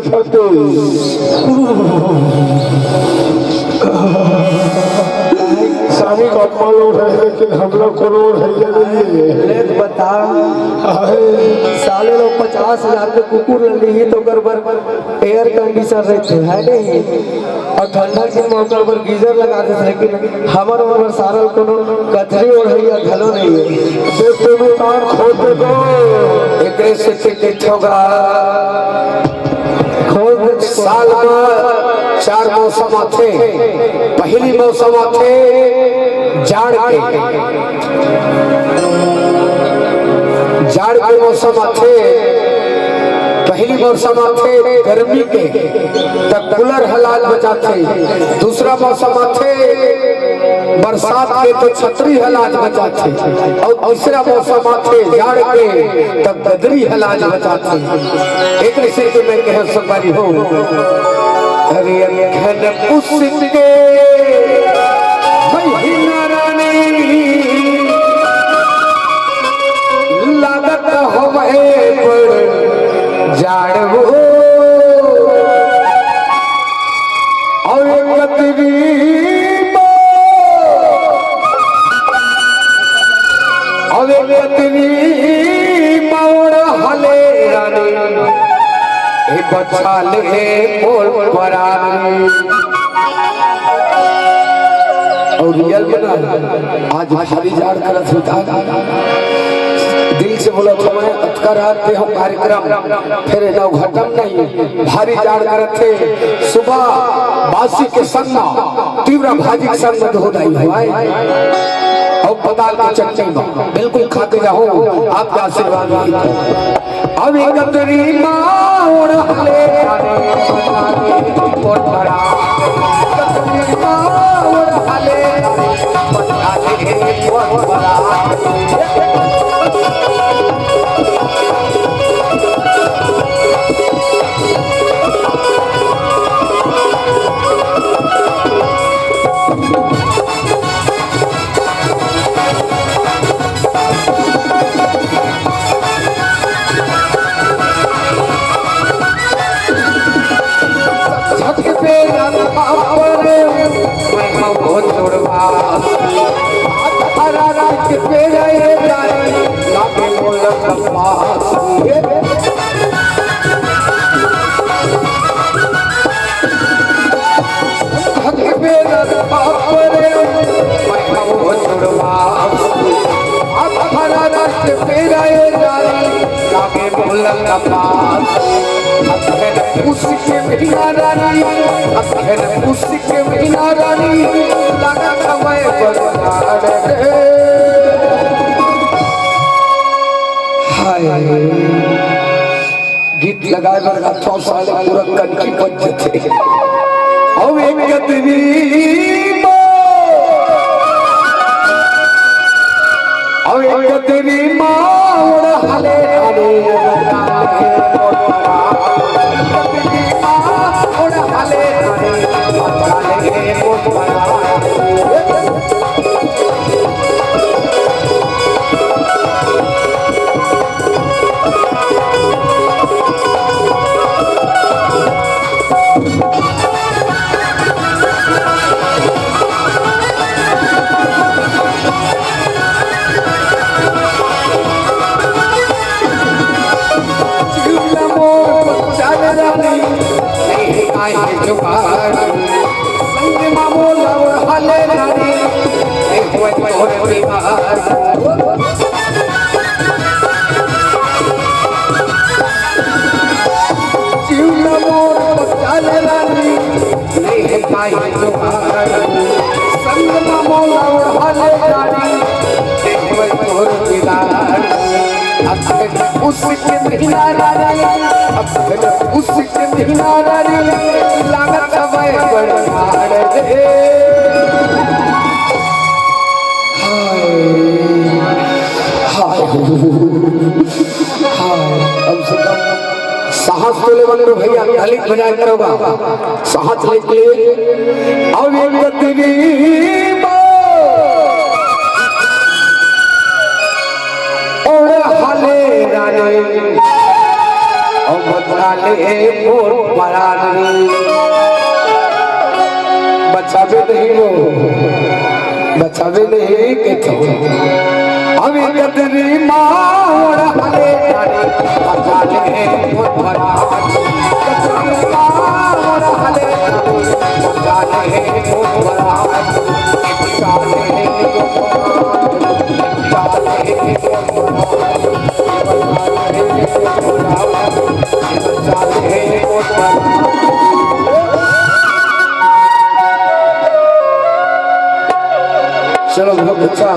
छते स्वामी का अपमान हो रहे हैं लेकिन हम लोग को रो रही है। बता साले लोग 50,000 के कुकुर ले ली तो गड़बड़ एयर कंडीशनर रहते है नहीं और ठंडा के मौके पर गीजर लगा देते लेकिन हमार उम्र सारल कोनो कचरी और है घलो नहीं है। देखते भी कान खोल दे दो एक से टिकट होगा खोल साल में 4 मौसम आते। पहली मौसम आते जाड़ के मौसम आते। पहली मौसम आते गर्मी के तब कूलर हालात बचाते। दूसरा मौसम आते बरसात के तो छतरी हालात बचाते। और तीसरा मौसम आते जाड़ के तब गदरी हालात बचाते। एक ऐसे कि मैं कह सकती हूँ अरे घन पुष्के महीना रानी लागत हवे पर जाड़ हो और कतरी और कतरी मोर हले रानी बचाले मोर परानी। और रियल में ना आज भारी जाड़ करत होता दिल से बोला तो मैं अटकर आते हम कार्यक्रम फिर ना घटम नहीं भारी जाड़ करत थे। सुबह बासी के संग तीव्र भाजी के संग में हो नहीं हुआ और पताल की चटनी में बिल्कुल खाते रहो आपके आशीर्वाद। अब एक तेरी माँ हले उसके महीना रानी उसके महीना रानी लगा समय पर गीत लगाए बरगा 100 साल पूरा कनकी बज थे और एक गदरी और एक गदरी मार हले हले उसके महीना लागत कम से कम साहस तो ले वाले भैया ताली बजा करोगा साहस लेके और और हाले रानी और बता ले मोर परान बचावे नहीं वो बचावे नहीं के तो अभी कतरी मार हले बचा ले मोर परान कतरी मार हले बचा ले मोर परान बचा ले चलो बहुत अच्छा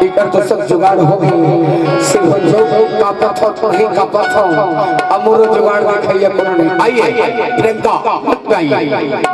इकर तो सब जुगाड़ हो गई सिर्फ जो का पथ नहीं का पथ अमर जुगाड़ दिखाइए आइए प्रेम का